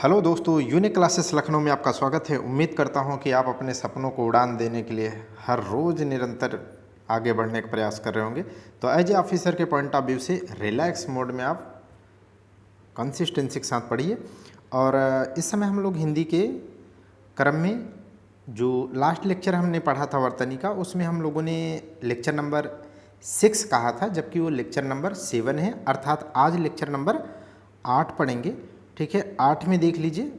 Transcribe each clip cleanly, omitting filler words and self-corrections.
Hello दोस्तों, unique classes Lucknow में आपका स्वागत है। उम्मीद करता हूं कि आप अपने सपनों को उड़ान देने के लिए हर रोज़ निरंतर आगे बढ़ने का प्रयास कर रहे होंगे। तो एज ए ऑफिसर के पॉइंट ऑफ व्यू से रिलैक्स मोड में आप कंसिस्टेंसी के साथ पढ़िए। और इस समय हम लोग हिंदी के क्रम में जो लास्ट लेक्चर हमने पढ़ा था वर्तनी का, उसमें हम लोगों ने लेक्चर नंबर 6 कहा था, जबकि वो लेक्चर नंबर 7 है। अर्थात आज लेक्चर नंबर 8 पढ़ेंगे। ठीक है, 8 में देख लीजिए,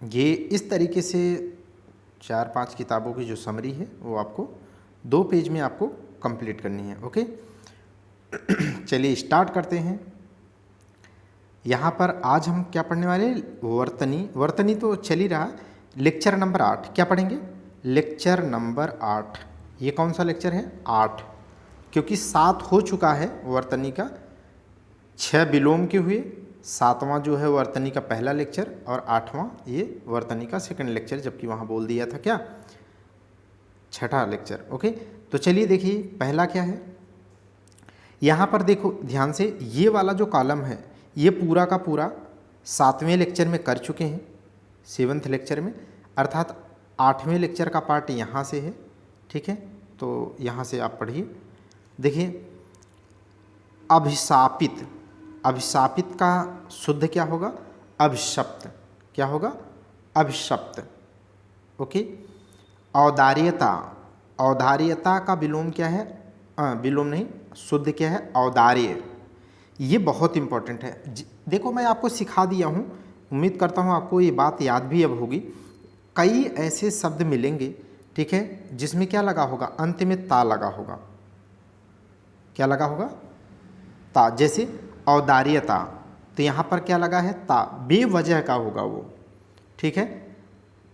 ये इस तरीके से 4-5 किताबों की जो समरी है वो आपको 2 पेज में आपको कंप्लीट करनी है। ओके, चलिए स्टार्ट करते हैं। यहाँ पर आज हम क्या पढ़ने वाले हैं? वर्तनी तो चल ही रहा। लेक्चर नंबर 8 क्या पढ़ेंगे? Lecture number 8। ये कौन सा लेक्चर है? 8, क्योंकि 7 हो चुका है वर्तनी का, 6 विलोम के हुए, 7वां जो है वर्तनी का पहला लेक्चर और 8वां ये वर्तनी का सेकंड लेक्चर, जबकि वहाँ बोल दिया था क्या, 6ठा लेक्चर। ओके, तो चलिए देखिए पहला क्या है। यहाँ पर देखो ध्यान से, ये वाला जो कॉलम है ये पूरा का पूरा 7वें लेक्चर में कर चुके हैं, 7th लेक्चर में, अर्थात 8वें लेक्चर का पार्ट यहाँ से है। ठीक है, तो यहाँ से आप पढ़िए। देखिए, अभिशापित, अभिशापित का शुद्ध क्या होगा? अभिशप्त। क्या होगा? अभिशप्त। ओके, औदार्यता, औदार्यता का विलोम क्या है? विलोम नहीं, शुद्ध क्या है? औदार्य। ये बहुत इंपॉर्टेंट है। देखो मैं आपको सिखा दिया हूँ, उम्मीद करता हूँ आपको ये बात याद भी अब होगी। कई ऐसे शब्द मिलेंगे, ठीक है, जिसमें क्या लगा होगा? अंत में ता लगा होगा। क्या लगा होगा? ता। जैसे औदार्यता, तो यहाँ पर क्या लगा है? ता। बेवजह का होगा वो। ठीक है,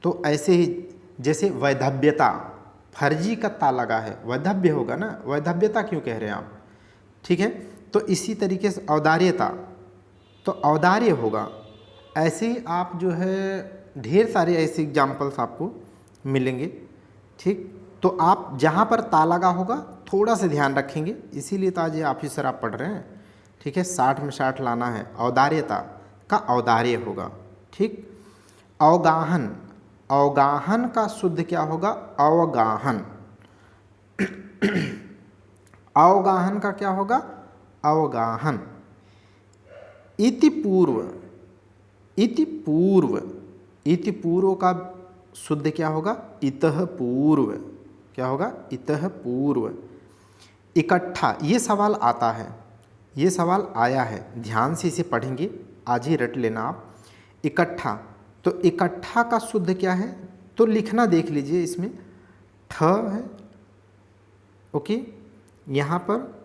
तो ऐसे ही जैसे वैधव्यता, फर्जी का ता लगा है, वैधव्य होगा ना, वैधव्यता क्यों कह रहे हैं आप? ठीक है, तो इसी तरीके से औदार्यता, तो औदार्य होगा। ऐसे ही आप जो है ढेर सारे ऐसे एग्जाम्पल्स आपको मिलेंगे। ठीक, तो आप जहाँ पर ता लगा होगा थोड़ा सा ध्यान रखेंगे, इसीलिए तो आज ये ऑफिसर आप पढ़ रहे हैं। ठीक है, 60 में 60 लाना है। औदार्यता का औदार्य होगा। ठीक, अवगाहन, अवगाहन का शुद्ध क्या होगा? अवगाहन। अवगाहन का क्या होगा? अवगाहन। इति पूर्व, इति पूर्व, इति पूर्व का शुद्ध क्या होगा? इतः पूर्व। क्या होगा? इतः पूर्व। इकट्ठा, ये सवाल आता है, ये सवाल आया है, ध्यान से इसे पढ़ेंगे, आज ही रट लेना आप। इकट्ठा, तो इकट्ठा का शुद्ध क्या है? तो लिखना देख लीजिए, इसमें ठ है। ओके, यहाँ पर,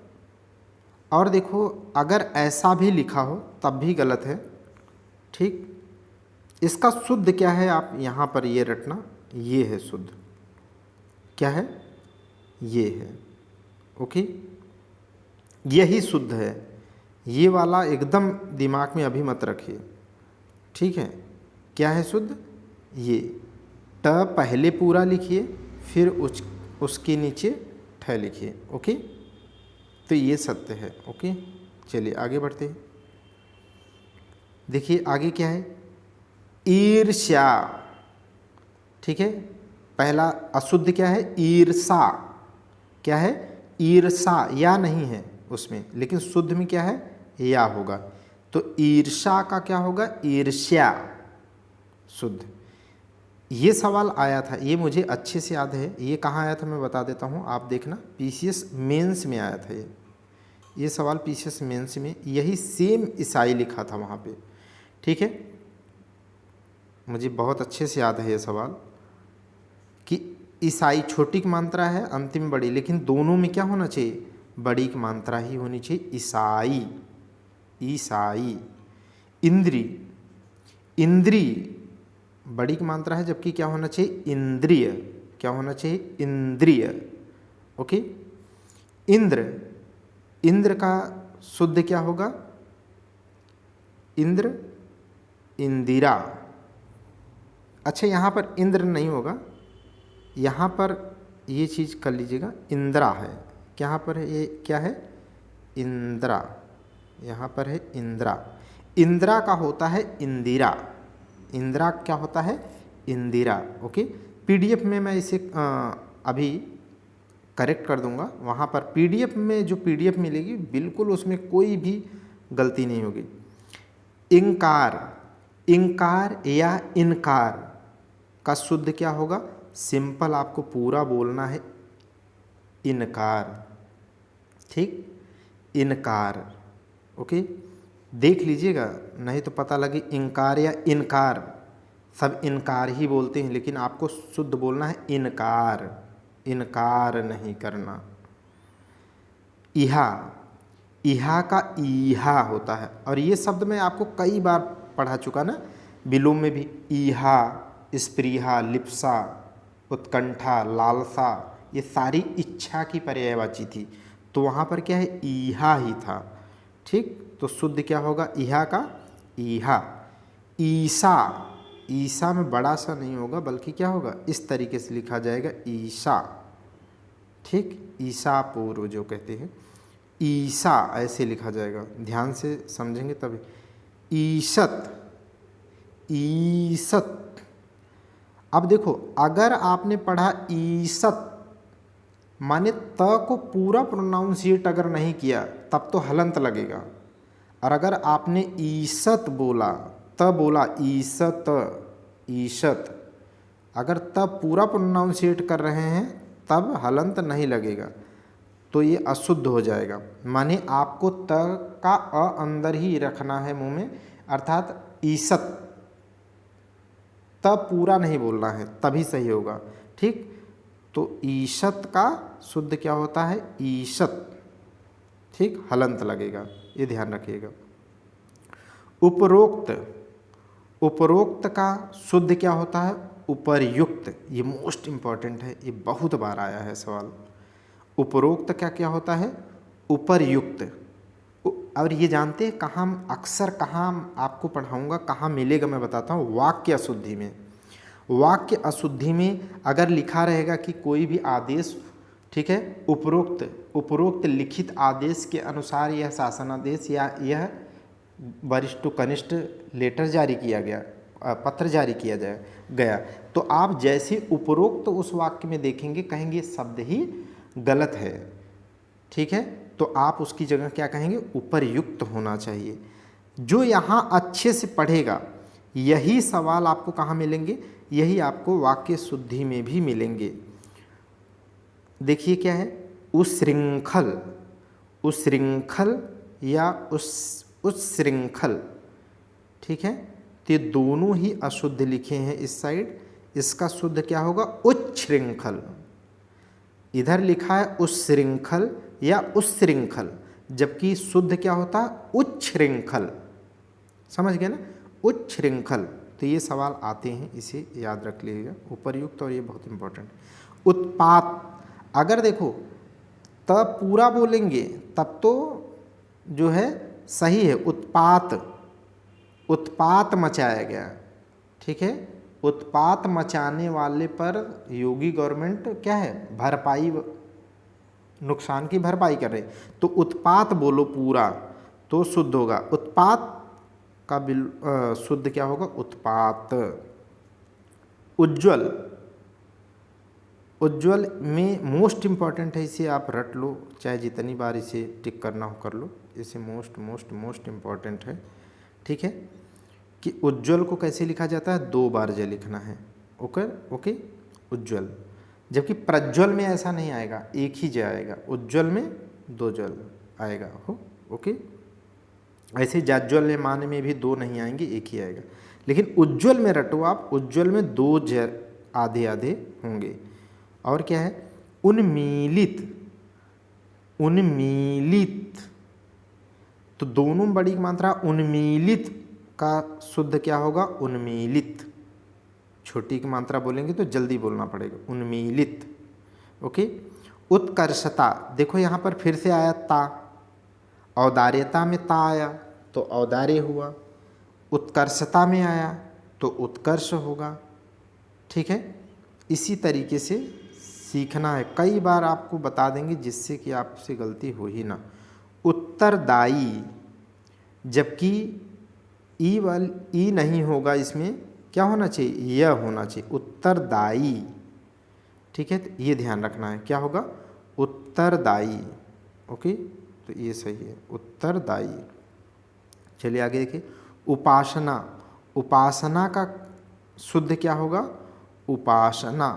और देखो अगर ऐसा भी लिखा हो तब भी गलत है। ठीक, इसका शुद्ध क्या है? आप यहाँ पर ये रटना, ये है शुद्ध। क्या है? ये है। ओके, यही शुद्ध है। ये वाला एकदम दिमाग में अभी मत रखिए। ठीक है, क्या है शुद्ध? ये ट पहले पूरा लिखिए, फिर उसके नीचे ठ लिखिए। ओके, तो ये सत्य है। ओके, चलिए आगे बढ़ते हैं। देखिए आगे क्या है? ईर्ष्या। ठीक है, पहला अशुद्ध क्या है? ईर्षा। क्या है? ईर्षा। या नहीं है उसमें, लेकिन शुद्ध में क्या है? या होगा। तो ईर्षा का क्या होगा? ईर्ष्या शुद्ध। ये सवाल आया था, ये मुझे अच्छे से याद है। ये कहाँ आया था मैं बता देता हूँ, आप देखना। पीसीएस मेंस में आया था ये सवाल, पीसीएस मेंस में यही सेम ईसाई लिखा था वहाँ पे। ठीक है, मुझे बहुत अच्छे से याद है ये सवाल कि ईसाई छोटी की मात्रा है, अंतिम बड़ी, लेकिन दोनों में क्या होना चाहिए? बड़ी की मात्रा ही होनी चाहिए। ईसाई, ईसाई। इंद्री, इंद्री बड़ी की मात्रा है, जबकि क्या होना चाहिए? इंद्रिय। क्या होना चाहिए? इंद्रिय। ओके, इंद्र, इंद्र का शुद्ध क्या होगा? इंद्र, इंदिरा। अच्छा, यहाँ पर इंद्र नहीं होगा, यहाँ पर ये चीज़ कर लीजिएगा, इंद्रा है। यहाँ पर है, ये क्या है? इंद्रा। यहाँ पर है इंद्रा। इंद्रा का होता है इंदिरा। इंदिरा क्या होता है, इंदिरा। ओके, पीडीएफ में मैं इसे अभी करेक्ट कर दूंगा। वहाँ पर पीडीएफ में जो पीडीएफ मिलेगी बिल्कुल उसमें कोई भी गलती नहीं होगी। इंकार, इंकार या इनकार का शुद्ध क्या होगा, सिंपल आपको पूरा बोलना है, इनकार। ठीक, इनकार। ओके, देख लीजिएगा, नहीं तो पता लगे इंकार या इनकार, सब इनकार ही बोलते हैं, लेकिन आपको शुद्ध बोलना है इनकार, इनकार नहीं करना। इहा, इहा का ईहा होता है, और ये शब्द मैं आपको कई बार पढ़ा चुका ना, विलोम में भी। ईहा, स्पृहा, लिप्सा, उत्कंठा, लालसा, ये सारी इच्छा की पर्यायवाची थी, तो वहाँ पर क्या है, ईहा ही था। ठीक, तो शुद्ध क्या होगा, इहा का ईहा। ईसा, ईसा में बड़ा सा नहीं होगा, बल्कि क्या होगा, इस तरीके से लिखा जाएगा, ईसा। ठीक, ईसा पूर्व जो कहते हैं, ईसा ऐसे लिखा जाएगा, ध्यान से समझेंगे तभी। ईशत, ईसत। अब देखो, अगर आपने पढ़ा ईसत माने त को पूरा प्रोनाउंसिएट अगर नहीं किया तब तो हलंत लगेगा, और अगर आपने ईसत बोला, त बोला, ईसत, ईशत, अगर त पूरा प्रोनाउंसिएट कर रहे हैं तब हलंत नहीं लगेगा, तो ये अशुद्ध हो जाएगा। माने आपको त का अ अंदर ही रखना है मुंह में, अर्थात ईसत, त पूरा नहीं बोलना है, तभी सही होगा। ठीक, तो ईशत का शुद्ध क्या होता है, ईशत। ठीक, हलंत लगेगा, ये ध्यान रखिएगा। उपरोक्त, उपरोक्त का शुद्ध क्या होता है, उपर्युक्त। ये मोस्ट इम्पॉर्टेंट है, ये बहुत बार आया है सवाल। उपरोक्त क्या क्या होता है, उपर्युक्त। और ये जानते हैं कहाँ अक्सर, कहाँ आपको पढ़ाऊँगा, कहाँ मिलेगा मैं बताता हूँ, वाक्य अशुद्धि में। वाक्य अशुद्धि में अगर लिखा रहेगा कि कोई भी आदेश, ठीक है, उपरोक्त, उपरोक्त लिखित आदेश के अनुसार यह शासनादेश या यह वरिष्ठ टू कनिष्ठ लेटर जारी किया गया, पत्र जारी किया गया, तो आप जैसे उपरोक्त उस वाक्य में देखेंगे, कहेंगे शब्द ही गलत है। ठीक है, तो आप उसकी जगह क्या कहेंगे, उपर्युक्त होना चाहिए। जो यहाँ अच्छे से पढ़ेगा, यही सवाल आपको कहाँ मिलेंगे, यही आपको वाक्य शुद्धि में भी मिलेंगे। देखिए क्या है, उच्छृंखल, उच्छृंखल या उच्छृंखल। ठीक है, तो ये दोनों ही अशुद्ध लिखे हैं इस साइड, इसका शुद्ध क्या होगा, उच्छृंखल। इधर लिखा है उच्छृंखल या उच्छृंखल, जबकि शुद्ध क्या होता है, उच्छृंखल। समझ गए ना, उच्छृंखल। तो ये सवाल आते हैं, इसे याद रख लीजिएगा, उपर्युक्त, और ये बहुत इंपॉर्टेंट। उत्पात, अगर देखो त पूरा बोलेंगे तब तो जो है सही है, उत्पात, उत्पात मचाया गया। ठीक है, उत्पात मचाने वाले पर योगी गवर्नमेंट क्या है, भरपाई, नुकसान की भरपाई कर रहे, तो उत्पात बोलो पूरा तो शुद्ध होगा। उत्पात का शुद्ध क्या होगा, उत्पात। उज्ज्वल, उज्ज्वल में मोस्ट इम्पॉर्टेंट है, इसे आप रट लो, चाहे जितनी बार इसे टिक करना हो कर लो, इसे मोस्ट मोस्ट मोस्ट इम्पॉर्टेंट है। ठीक है, कि उज्ज्वल को कैसे लिखा जाता है, 2 बार ज लिखना है। ओके, ओके, उज्ज्वल। जबकि प्रज्वल में ऐसा नहीं आएगा, एक ही ज आएगा, उज्ज्वल में 2 जल आएगा हो। ओके, ऐसे जाज्वल्य मान में भी 2 नहीं आएंगे, एक ही आएगा। लेकिन उज्ज्वल में रटो आप, उज्ज्वल में 2 ज आधे आधे होंगे। और क्या है, उन्मीलित, उन्मीलित, तो दोनों बड़ी मात्रा, उन्मीलित का शुद्ध क्या होगा, उन्मीलित। छोटी की मात्रा बोलेंगे तो जल्दी बोलना पड़ेगा, उन्मीलित। ओके, उत्कर्षता, देखो यहाँ पर फिर से आया ता, औदार्यता में ता आया तो औदार्य हुआ, उत्कर्षता में आया तो उत्कर्ष होगा। ठीक है, इसी तरीके से सीखना है, कई बार आपको बता देंगे जिससे कि आपसे गलती हो ही ना। उत्तरदायी, जबकि ई नहीं होगा इसमें, क्या होना चाहिए, यह होना चाहिए, उत्तरदायी। ठीक है, तो ये ध्यान रखना है, क्या होगा, उत्तरदायी। ओके, तो ये सही है, उत्तरदायी। चलिए आगे देखिए, उपासना। उपासना का शुद्ध क्या होगा, उपासना,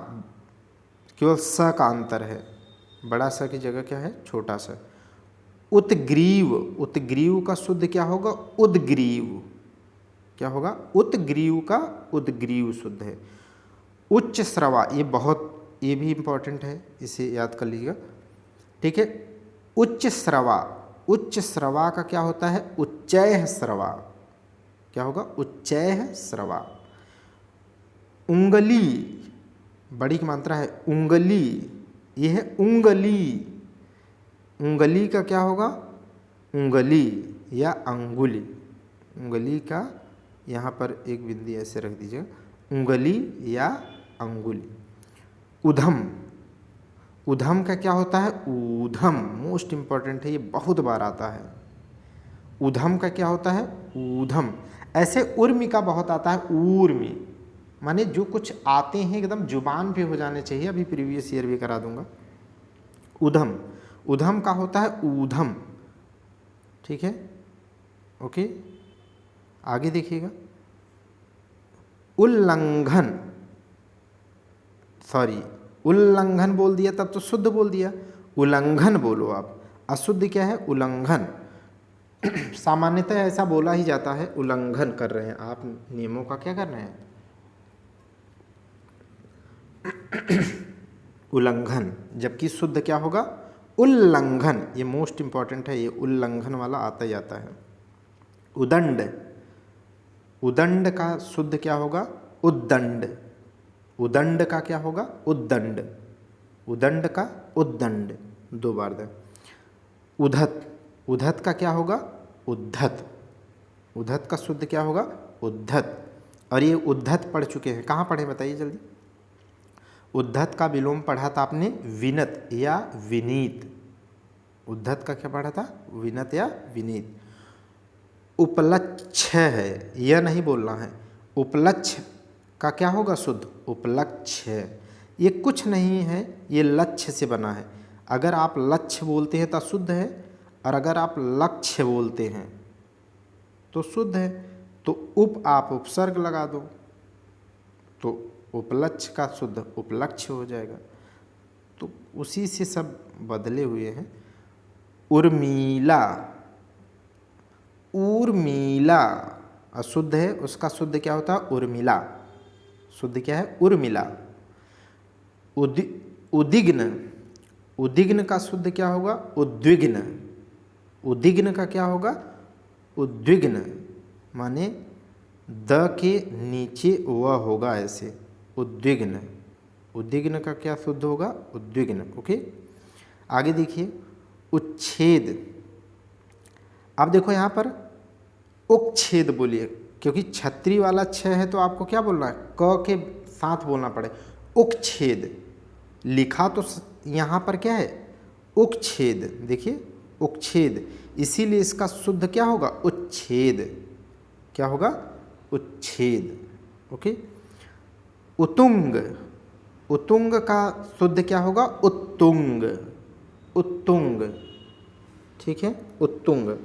केवल स का अंतर है, बड़ा स की जगह क्या है, छोटा सा। उत्ग्रीव। उत्ग्रीव का शुद्ध क्या होगा, उद्ग्रीव। क्या होगा, उत्ग्रीव का उद्ग्रीव शुद्ध है। उच्च श्रवा, ये भी इम्पोर्टेंट है, इसे याद कर लीजिएगा। ठीक है, उच्च श्रवा। उच्च श्रवा का क्या होता है, उच्चैः श्रवा। क्या होगा, उच्चैः श्रवा। उंगली, बड़ी की मात्रा है, उंगली, ये है उंगली। उंगली का क्या होगा, उंगली या अंगुली। उंगली का यहाँ पर एक बिंदी ऐसे रख दीजिएगा, उंगली या अंगुली। उधम। उधम का क्या होता है, ऊधम, मोस्ट इम्पॉर्टेंट है, ये बहुत बार आता है। उधम का क्या होता है, ऊधम। ऐसे उर्मी का बहुत आता है, ऊर्मी, माने जो कुछ आते हैं एकदम जुबान पे हो जाने चाहिए, अभी प्रीवियस ईयर भी करा दूंगा। उधम, उधम का होता है ऊधम। ठीक है, ओके, आगे देखिएगा। उल्लंघन, सॉरी, उल्लंघन बोल दिया तब तो शुद्ध बोल दिया, उल्लंघन बोलो आप। अशुद्ध क्या है, उल्लंघन। सामान्यतः ऐसा बोला ही जाता है, उल्लंघन कर रहे हैं आप, नियमों का क्या कर रहे हैं, उल्लंघन। जबकि शुद्ध क्या होगा, उल्लंघन। ये मोस्ट इंपॉर्टेंट है, ये उल्लंघन वाला आता ही आता है। उदंड। उदंड का शुद्ध क्या होगा, उद्दंड। उदंड का क्या होगा, उद्दंड। उदंड का उद्दंड, दो बार दे। उद्धत। उद्धत का क्या होगा, उद्धत। उद्धत का शुद्ध क्या होगा, उद्धत। और ये उद्धत पढ़ चुके हैं, कहाँ पढ़े बताइए जल्दी। उद्धत का विलोम पढ़ा था आपने, विनत या विनीत। उद्धत का क्या पढ़ा था, विनत या विनीत। उपलक्ष्य है, यह नहीं बोलना है, उपलक्ष्य का क्या होगा शुद्ध, उपलक्ष्य। ये कुछ नहीं है, ये लक्ष्य से बना है। अगर आप लक्ष्य बोलते हैं तो शुद्ध है, और अगर आप लक्ष्य बोलते हैं तो शुद्ध है। तो उप आप उपसर्ग लगा दो तो उपलक्ष्य का शुद्ध उपलक्ष्य हो जाएगा। तो उसी से सब बदले हुए हैं। उर्मिला। उर्मिला अशुद्ध है, उसका शुद्ध क्या होता है, उर्मिला। शुद्ध क्या है, उर्मिला। उद्विग्न। उद्विग्न का शुद्ध क्या होगा, उद्विग्न। उद्विग्न का क्या होगा, उद्विग्न, माने द के नीचे व होगा ऐसे, उद्विग्न। उद्विग्न का क्या शुद्ध होगा, उद्विग्न। ओके, आगे देखिए। उच्छेद। अब देखो यहाँ पर उच्छेद बोलिए, क्योंकि छत्री वाला छ है तो आपको क्या बोलना है, क के साथ बोलना पड़े। उच्छेद लिखा तो यहाँ पर क्या है, उच्छेद। देखिए उच्छेद, इसीलिए इसका शुद्ध क्या होगा, उच्छेद। क्या होगा, उच्छेद। ओके। उतुंग। उतुंग का शुद्ध क्या होगा, उत्तुंग। उत्तुंग, ठीक है, उत्तुंग।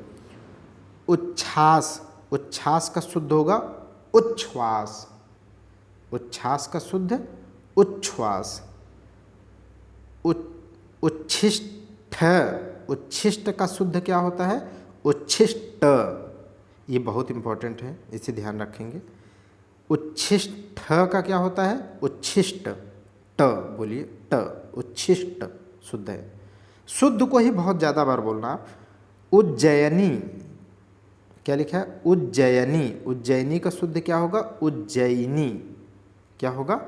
उच्छ्वास। उच्छ्वास का शुद्ध होगा उच्छ्वास। उच्छ्वास का शुद्ध उच्छ्वास। उच्छिष्ट। उच्छिष्ट का शुद्ध क्या होता है, उच्छिष्ट। ये बहुत इंपॉर्टेंट है, इसे ध्यान रखेंगे। उच्छिष्ट का क्या होता है, उच्छिष्ट। ट बोलिए, ट, उच्छिष्ट शुद्ध है। शुद्ध को ही बहुत ज़्यादा बार बोलना आप। उज्जयिनी, क्या लिखा है, उज्जयिनी। उज्जयिनी का शुद्ध क्या होगा, उज्जयिनी। क्या होगा,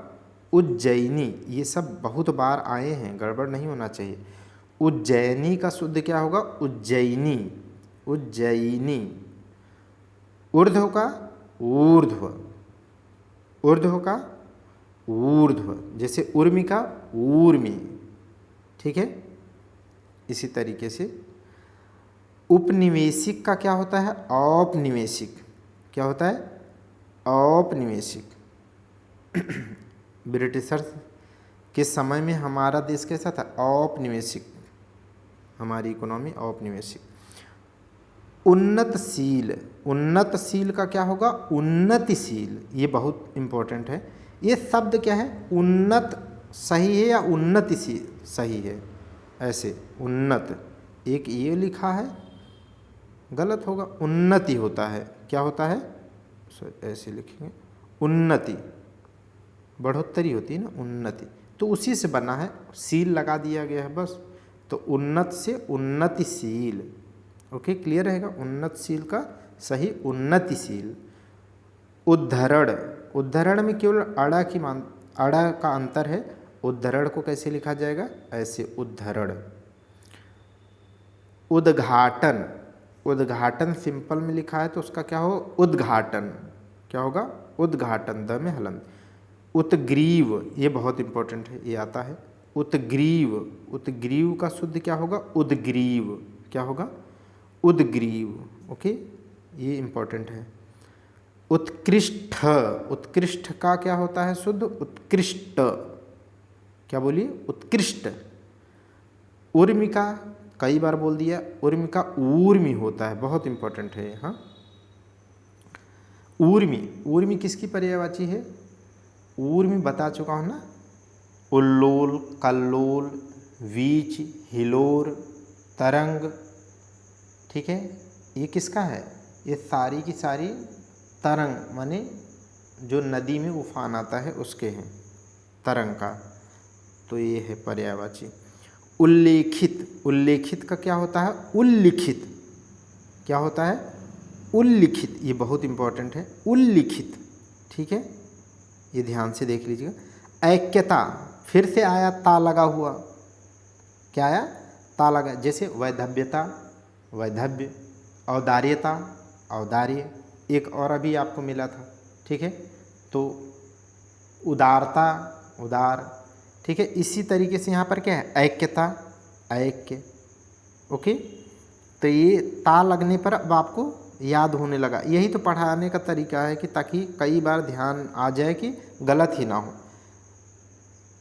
उज्जयिनी। ये सब बहुत बार आए हैं, गड़बड़ नहीं होना चाहिए। उज्जयिनी का शुद्ध क्या होगा, उज्जयिनी। उज्जयिनी। ऊर्ध्व का ऊर्ध्व। ऊर्ध्व का ऊर्ध्व, जैसे उर्मी का ऊर्मी, ठीक है। इसी तरीके से उपनिवेशिक का क्या होता है, औपनिवेशिक। क्या होता है, औपनिवेशिक। ब्रिटिशर्स के समय में हमारा देश कैसा था? औपनिवेशिक, हमारी इकोनॉमी औपनिवेशिक। उन्नतशील, उन्नतशील का क्या होगा? उन्नतिशील। ये बहुत इम्पोर्टेंट है। ये शब्द क्या है? उन्नत सही है या उन्नतिशील सही है? ऐसे उन्नत, एक ये लिखा है गलत होगा, उन्नति होता है। क्या होता है? ऐसे लिखेंगे, उन्नति, बढ़ोतरी होती है ना, उन्नति। तो उसी से बना है, सील लगा दिया गया है बस। तो उन्नत से उन्नतिशील। ओके, क्लियर रहेगा? उन्नतशील का सही उन्नतिशील। उद्धरण, उद्धरण में केवल अड़ा का अंतर है। उद्धरण को कैसे लिखा जाएगा? ऐसे, उद्धरण। उद्घाटन, उद्घाटन सिंपल में लिखा है तो उसका क्या हो? उद्घाटन। क्या होगा? उद्घाटन, द में हलंत। उत्ग्रीव, ये बहुत इंपॉर्टेंट है, ये आता है। उत्ग्रीव, उत्ग्रीव का शुद्ध क्या होगा? उद्ग्रीव। क्या होगा? उद्ग्रीव। ओके, ये इंपॉर्टेंट है। उत्कृष्ट, उत्कृष्ट का क्या होता है शुद्ध? उत्कृष्ट। क्या बोलिए? उत्कृष्ट। उर्मिका, कई बार बोल दिया, उर्मिका ऊर्मी होता है, बहुत इंपॉर्टेंट है। हाँ, ऊर्मी, ऊर्मी किसकी पर्यायवाची है? ऊर्मी बता चुका हूँ ना, उल्लोल, कल्लोल, वीच, हिलोर, तरंग। ठीक है, ये किसका है? ये सारी की सारी तरंग, माने जो नदी में उफान आता है उसके हैं, तरंग का। तो ये है पर्यायवाची। उल्लेखित, उल्लेखित का क्या होता है? उल्लिखित। क्या होता है? उल्लिखित। ये बहुत इंपॉर्टेंट है, उल्लिखित। ठीक है, ये ध्यान से देख लीजिएगा। ऐक्यता, फिर से आया ता लगा हुआ। क्या आया? ता लगा। जैसे वैधव्यता, वैधव्य। औदार्यता, औदार्य। एक और अभी आपको मिला था। ठीक है, तो उदारता, उदार। ठीक है, इसी तरीके से यहाँ पर क्या है? ऐक्यता, ऐक्य। ओके, तो ये ता लगने पर अब आपको याद होने लगा। यही तो पढ़ाने का तरीका है कि ताकि कई बार ध्यान आ जाए कि गलत ही ना हो।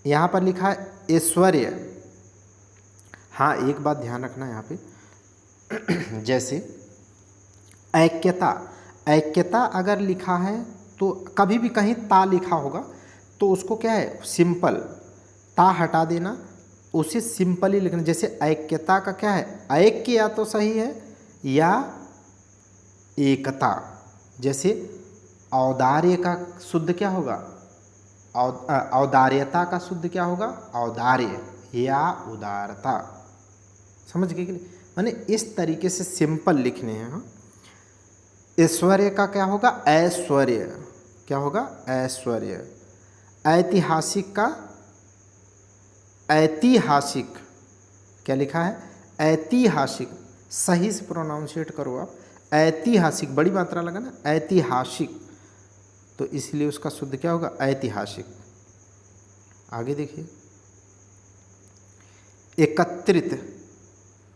यहाँ पर लिखा है ऐश्वर्य। हाँ, एक बात ध्यान रखना यहाँ पे जैसे ऐक्यता, ऐक्यता अगर लिखा है तो कभी भी कहीं ता लिखा होगा तो उसको क्या है? सिंपल, ता हटा देना, उसे सिंपल ही लिखना। जैसे ऐक्यता का क्या है? ऐक्य या तो सही है या एकता। जैसे औदार्य का शुद्ध क्या होगा? औदार्यता का शुद्ध क्या होगा? औदार्य या उदारता। समझ गए कि नहीं? माने इस तरीके से सिंपल लिखने हैं। हाँ, ऐश्वर्य का क्या होगा? ऐश्वर्य। क्या होगा? ऐश्वर्य। ऐतिहासिक का ऐतिहासिक। क्या लिखा है? ऐतिहासिक। सही से प्रोनाउंसिएट करो आप। ऐतिहासिक, बड़ी मात्रा लगा ना, ऐतिहासिक, तो इसलिए उसका शुद्ध क्या होगा? ऐतिहासिक। आगे देखिए, एकत्रित,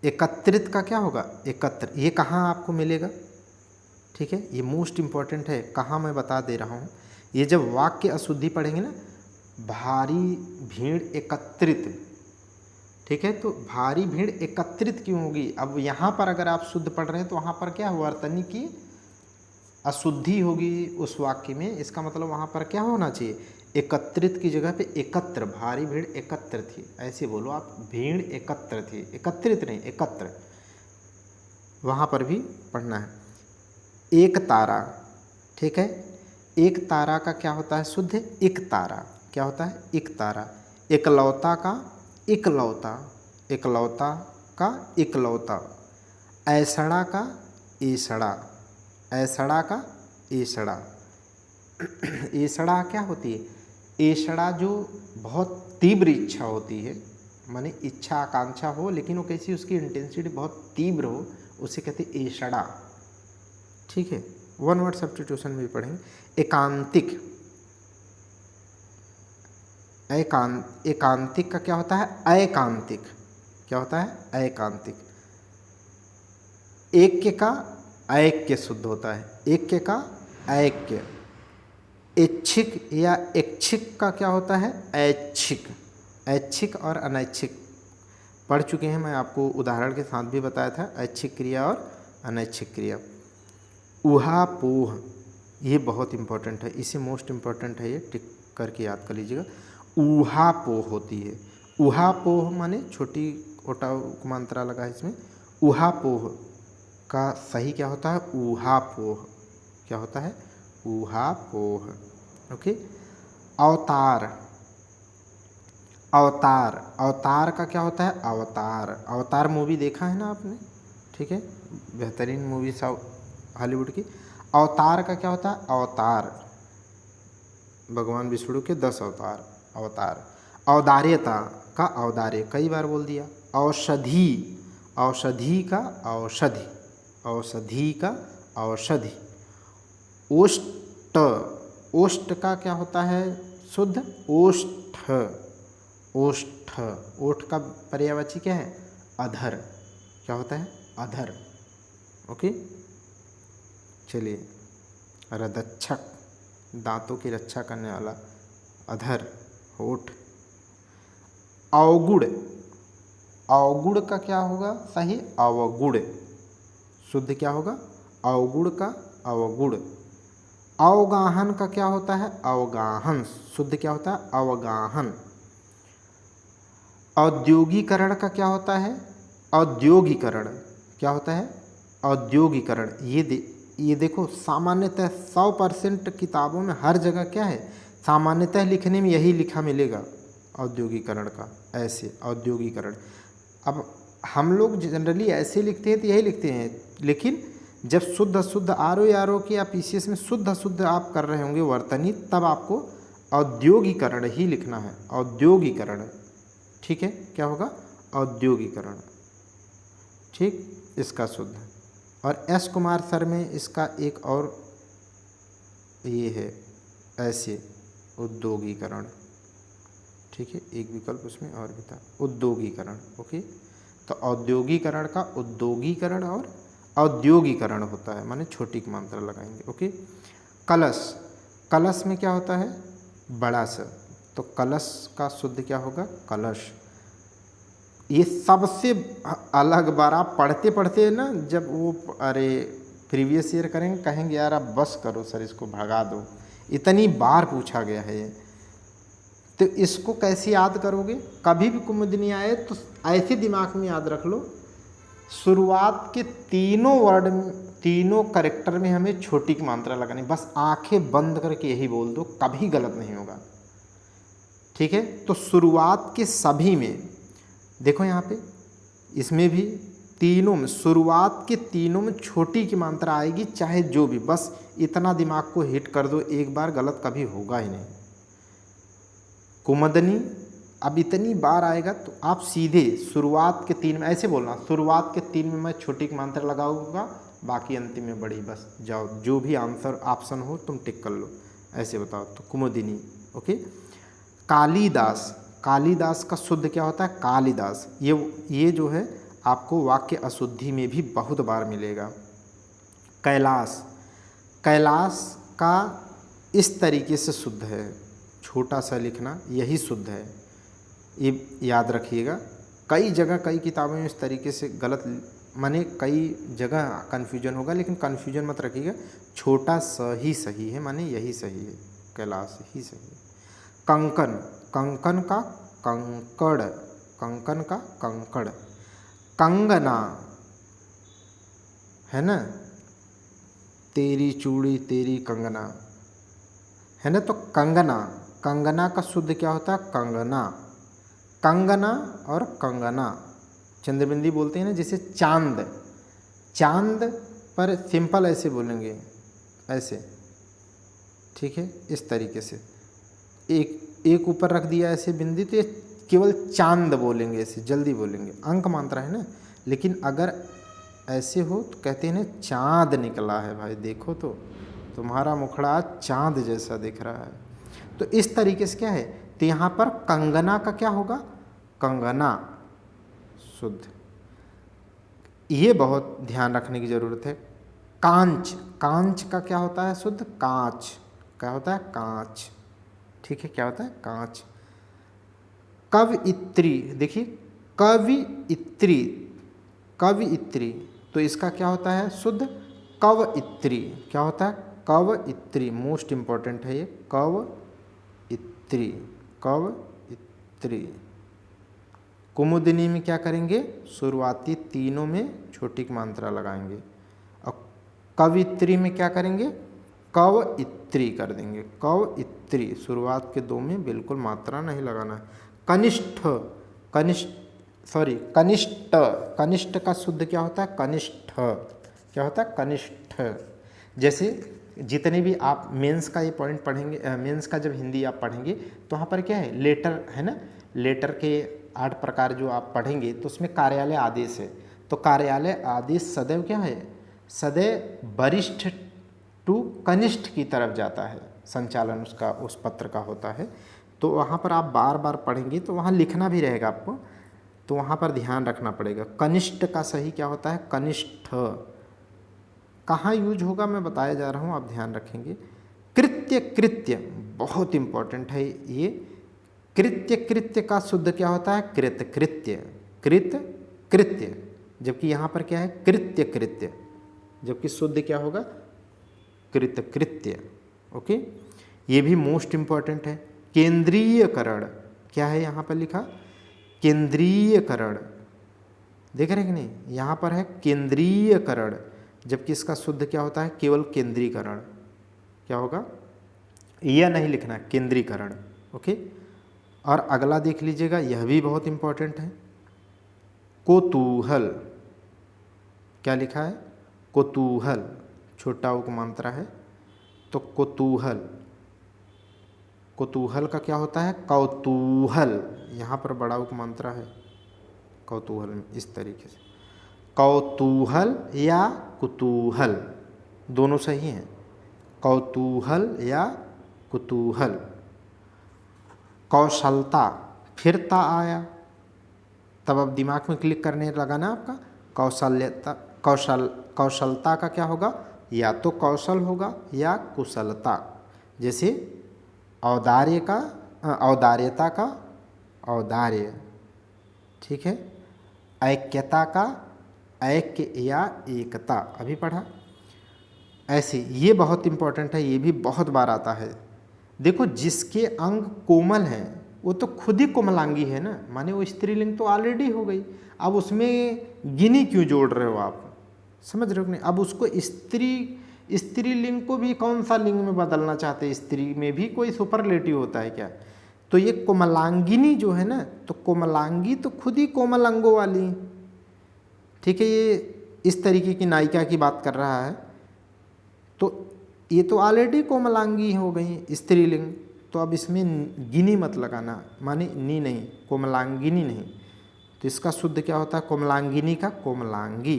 एकत्रित का क्या होगा? एकत्र। ये कहाँ आपको मिलेगा? ठीक है, ये मोस्ट इम्पॉर्टेंट है, कहाँ मैं बता दे रहा हूँ। ये जब वाक्य अशुद्धि पढ़ेंगे ना, भारी भीड़ एकत्रित। ठीक है, तो भारी भीड़ एकत्रित क्यों होगी? अब यहाँ पर अगर आप शुद्ध पढ़ रहे हैं तो वहाँ पर क्या? वर्तनी की अशुद्धि होगी उस वाक्य में। इसका मतलब वहाँ पर क्या होना चाहिए? एकत्रित की जगह पे एकत्र। भारी भीड़ एकत्र थी, ऐसे बोलो आप, भीड़ एकत्र थी, एकत्रित नहीं, एकत्र। वहाँ पर भी पढ़ना है। एक तारा। ठीक है, एक तारा का क्या होता है शुद्ध? एक तारा। क्या होता है? एक तारा। एकलौता का इकलौता, एकलौता का इकलौता। ऐसड़ा का ऐसड़ा, ऐसड़ा का ऐसड़ा। ऐसड़ा क्या होती है? ऐसड़ा जो बहुत तीव्र इच्छा होती है, माने इच्छा आकांक्षा हो लेकिन वो कैसी, उसकी इंटेंसिटी बहुत तीव्र हो, उसे कहते हैं ऐसड़ा। ठीक है, वन वर्ड सब्स्टिट्यूशन में भी पढ़ेंगे। एकांतिक, एकांतिक का क्या होता है? एकांतिक। क्या होता है? एकांतिक। ऐक्य का ऐक्य शुद्ध होता है, ऐक्य का ऐक्य। ऐच्छिक या ऐच्छिक का क्या होता है? ऐच्छिक। ऐच्छिक और अनैच्छिक पढ़ चुके हैं, मैं आपको उदाहरण के साथ भी बताया था, ऐच्छिक क्रिया और अनैच्छिक क्रिया। ऊहापोह, ये बहुत इंपॉर्टेंट है, इसे मोस्ट इम्पॉर्टेंट है, ये टिक करके याद कर लीजिएगा। ऊहापोह होती है। ऊहापोह माने छोटी ओटा उपमांतरा लगा है इसमें। ऊहापोह का सही क्या होता है? ऊहापोह। क्या होता है? ऊहापोह। ओके। अवतार, अवतार, अवतार का क्या होता है? अवतार। अवतार मूवी देखा है ना आपने? ठीक है, बेहतरीन मूवी हॉलीवुड की। अवतार का क्या होता है? अवतार, भगवान विष्णु के 10 अवतार, अवतार। औदार्यता का औदार्य, कई बार बोल दिया। औषधि, औषधि का औषधि, औषधि का औषधि। ओष्ठ, ओष्ठ का क्या होता है शुद्ध? ओष्ठ, ओष्ठ। ओठ का पर्यायवाची क्या है? अधर। क्या होता है? अधर। ओके, चलिए। रदच्छक, दांतों की रक्षा करने वाला, अधर, होठ। अवगुण, अवगुण का क्या होगा सही? अवगुण। शुद्ध क्या होगा? अवगुण का अवगुण। अवगाहन का क्या होता है? अवगाहन। शुद्ध क्या होता है? अवगाहन। औद्योगीकरण का क्या होता है? औद्योगीकरण। क्या होता है? औद्योगीकरण। ये देखो, सामान्यतः 100% किताबों में हर जगह क्या है? सामान्यतः लिखने में यही लिखा मिलेगा, औद्योगीकरण का, ऐसे औद्योगीकरण। अब हम लोग जनरली ऐसे लिखते हैं तो यही लिखते हैं, लेकिन जब शुद्ध अशुद्ध आर ओ की या पीसीएस में शुद्ध अशुद्ध आप कर रहे होंगे वर्तनी, तब आपको औद्योगीकरण ही लिखना है, औद्योगीकरण। ठीक है, क्या होगा? औद्योगीकरण। ठीक, इसका शुद्ध। और एस कुमार सर में इसका एक और ये है, ऐसे उद्योगीकरण। ठीक है, एक विकल्प उसमें और भी था, उद्योगीकरण। ओके, तो औद्योगीकरण का उद्योगीकरण और औद्योगीकरण होता है, माने छोटी मात्रा लगाएंगे। ओके। कलश, कलश में क्या होता है? बड़ा स, तो कलश का शुद्ध क्या होगा? कलश। ये सबसे अलग बार आप पढ़ते पढ़ते ना, जब वो अरे प्रीवियस ईयर करेंगे, कहेंगे यार अब बस करो सर, इसको भगा दो, इतनी बार पूछा गया है ये। तो इसको कैसे याद करोगे? कभी भी कुमुदनी आए तो ऐसे दिमाग में याद रख लो, शुरुआत के तीनों वर्ड में, तीनों करेक्टर में हमें छोटी की मात्रा लगानी, बस आंखें बंद करके यही बोल दो, कभी गलत नहीं होगा। ठीक है, तो शुरुआत के सभी में देखो, यहाँ पे इसमें भी तीनों में, शुरुआत के तीनों में छोटी की मात्रा आएगी, चाहे जो भी, बस इतना दिमाग को हिट कर दो एक बार, गलत कभी होगा ही नहीं। कुमुदनी अब इतनी बार आएगा तो आप सीधे शुरुआत के 3 में ऐसे बोलना, शुरुआत के 3 में मैं छोटी की मात्रा लगाऊंगा, बाकी अंतिम में बड़ी, बस जाओ, जो भी आंसर ऑप्शन हो तुम टिक कर लो, ऐसे बताओ। तो कुमुदिनी। ओके। कालिदास, कालिदास का शुद्ध क्या होता है? कालिदास। ये जो है आपको वाक्य अशुद्धि में भी बहुत बार मिलेगा। कैलाश, कैलाश का इस तरीके से शुद्ध है, छोटा सा लिखना, यही शुद्ध है, ये याद रखिएगा। कई जगह कई किताबों में इस तरीके से गलत, माने कई जगह कन्फ्यूजन होगा, लेकिन कन्फ्यूजन मत रखिएगा, छोटा सा ही सही है, माने यही सही है, कैलाश ही सही है। कंकन, कंकन का कंकड़, कंकन का कंकड़। कंगना है ना, तेरी चूड़ी तेरी कंगना, है ना, तो कंगना, कंगना का शुद्ध क्या होता है? कंगना। कंगना और कंगना चंद्रबिंदी बोलते हैं ना, जैसे चांद, चांद पर सिंपल ऐसे बोलेंगे, ऐसे। ठीक है, इस तरीके से एक ऊपर रख दिया ऐसे बिंदी, तो ये केवल चांद बोलेंगे, ऐसे जल्दी बोलेंगे, अंक मात्रा है ना। लेकिन अगर ऐसे हो तो कहते हैं ना, चांद निकला है भाई, देखो तो तुम्हारा मुखड़ा चांद जैसा दिख रहा है। तो इस तरीके से क्या है, तो यहाँ पर कंगना का क्या होगा? कंगना शुद्ध। ये बहुत ध्यान रखने की ज़रूरत है। कांच, कांच का क्या होता है शुद्ध? कांच, क्या होता है? कांच। ठीक है, क्या होता है? कांच। कवइत्री, देखिए कवइत्री, कवइत्री, तो इसका क्या होता है? शुद्ध कवइत्री। क्या होता है? कवइत्री। मोस्ट इंपॉर्टेंट है ये, कवइत्री, कवइत्री। कुमुदिनी में क्या करेंगे? शुरुआती तीनों में छोटी की मात्रा लगाएंगे। और कवित्री में क्या करेंगे? कवइत्री कर देंगे, कवइत्री। शुरुआत के दो में बिल्कुल मात्रा नहीं लगाना है। कनिष्ठ, कनिष्ठ, सॉरी कनिष्ठ, कनिष्ठ का शुद्ध क्या होता है? कनिष्ठ। क्या होता है? कनिष्ठ। जैसे जितने भी आप मेंस का ये पॉइंट पढ़ेंगे, मेंस का जब हिंदी आप पढ़ेंगे तो वहाँ पर क्या है? लेटर है ना, लेटर के 8 प्रकार जो आप पढ़ेंगे तो उसमें कार्यालय आदेश है। तो कार्यालय आदेश सदैव क्या है? सदैव वरिष्ठ टू कनिष्ठ की तरफ जाता है, संचालन उसका उस पत्र का होता है। तो वहाँ पर आप बार बार पढ़ेंगे तो वहाँ लिखना भी रहेगा आपको, तो वहाँ पर ध्यान रखना पड़ेगा। कनिष्ठ का सही क्या होता है? कनिष्ठ। कहाँ यूज होगा मैं बताया जा रहा हूँ, आप ध्यान रखेंगे। कृत्य, कृत्य बहुत इंपॉर्टेंट है ये। कृत्य, कृत्य का शुद्ध क्या होता है? कृत, कृत्य, कृत, कृत्य। जबकि यहाँ पर क्या है? कृत्य, कृत्य, जबकि शुद्ध क्या होगा? कृत, कृत्य। ओके, ये भी मोस्ट इंपॉर्टेंट है। केंद्रीयकरण, क्या है यहाँ पर लिखा? केंद्रीयकरण। देख रहे हैं कि नहीं? यहाँ पर है केंद्रीयकरण, जबकि इसका शुद्ध क्या होता है? केवल केंद्रीकरण। क्या होगा? यह नहीं लिखना, केंद्रीकरण। ओके, और अगला देख लीजिएगा, यह भी बहुत इंपॉर्टेंट है। कोतूहल, क्या लिखा है? कोतूहल, छोटा उपमात्रा है तो कोतूहल। कोतूहल का क्या होता है? कौतूहल। यहाँ पर बड़ा उपमात्रा है कौतूहल में, इस तरीके से। कौतूहल या कुतूहल दोनों सही हैं, कौतूहल या कुतूहल। कौशलता, फिर ता आया, तब अब दिमाग में क्लिक करने लगा ना आपका। कौशल्यता, कौशलता का क्या होगा? या तो कौशल होगा या कुशलता। जैसे औदार्य का, औदार्यता का औदार्य, ठीक है। ऐक्यता का ऐक्य या एकता, अभी पढ़ा। ऐसे ये बहुत इंपॉर्टेंट है, ये भी बहुत बार आता है। देखो, जिसके अंग कोमल हैं वो तो खुद ही कोमलांगी है ना, माने वो स्त्रीलिंग तो ऑलरेडी हो गई। अब उसमें गिनी क्यों जोड़ रहे हो आप? समझ रहे हो कि नहीं? अब उसको स्त्रीलिंग को भी कौन सा लिंग में बदलना चाहते हैं? स्त्री में भी कोई सुपरलेटिव होता है क्या? तो ये कोमलांगिनी जो है ना, तो कोमलांगी तो खुद ही कोमल अंगों वाली, ठीक है। ये इस तरीके की नायिका की बात कर रहा है, तो ये तो ऑलरेडी कोमलांगी हो गई स्त्रीलिंग। तो अब इसमें गिनी मत लगाना, माने नी नहीं, कोमलांगिनी नहीं। तो इसका शुद्ध क्या होता है? कोमलांगिनी का कोमलांगी।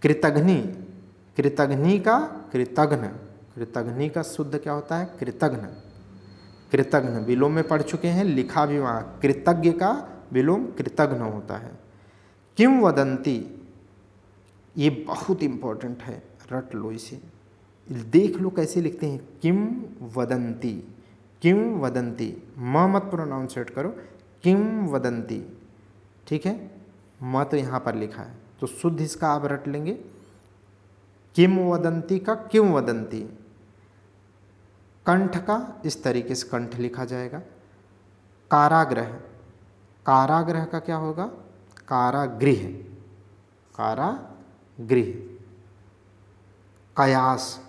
कृतघ्नि, कृतघ्नि का कृतघ्न, कृतघ्नि का शुद्ध क्या होता है? कृतघ्न। कृतघ्न विलोम में पढ़ चुके हैं, लिखा भी वहाँ, कृतज्ञ का विलोम कृतघ्न होता है। किंवदंती, ये बहुत इंपॉर्टेंट है, रट लो इसे, देख लो कैसे लिखते हैं। किंवदंती, किंवदंती, म मत प्रोनाउंसिएट करो, किंवदंती, ठीक है। म तो यहाँ पर लिखा है, तो शुद्ध इसका आप रट लेंगे। किंवदंती का किंवदंती। कंठ का इस तरीके से कंठ लिखा जाएगा। कारागृह, कारागृह का क्या होगा? कारागृह, कारागृह। कयास,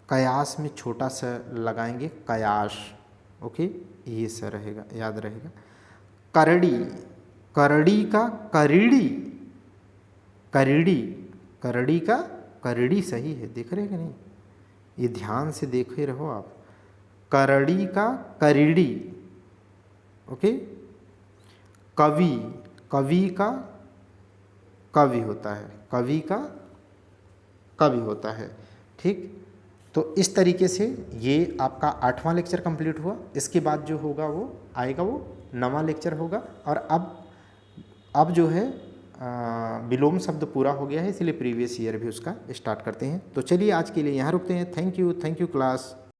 कयास में छोटा सा लगाएंगे, कयास। ओके, ये सा रहेगा, याद रहेगा। करड़ी, करड़ी का करीड़ी, करीड़ी, करड़ी का करड़ी सही है, देख रहे हैं कि नहीं? ये ध्यान से देखे रहो आप। करड़ी का करीड़ी। ओके। कवि, कवि का कवि होता है, कवि का कवि होता है, ठीक। तो इस तरीके से ये आपका 8वां लेक्चर कंप्लीट हुआ। इसके बाद जो होगा वो आएगा, वो 9वां लेक्चर होगा। और अब जो है विलोम शब्द पूरा हो गया है, इसलिए प्रीवियस ईयर भी उसका स्टार्ट करते हैं। तो चलिए आज के लिए यहाँ रुकते हैं। Thank you class.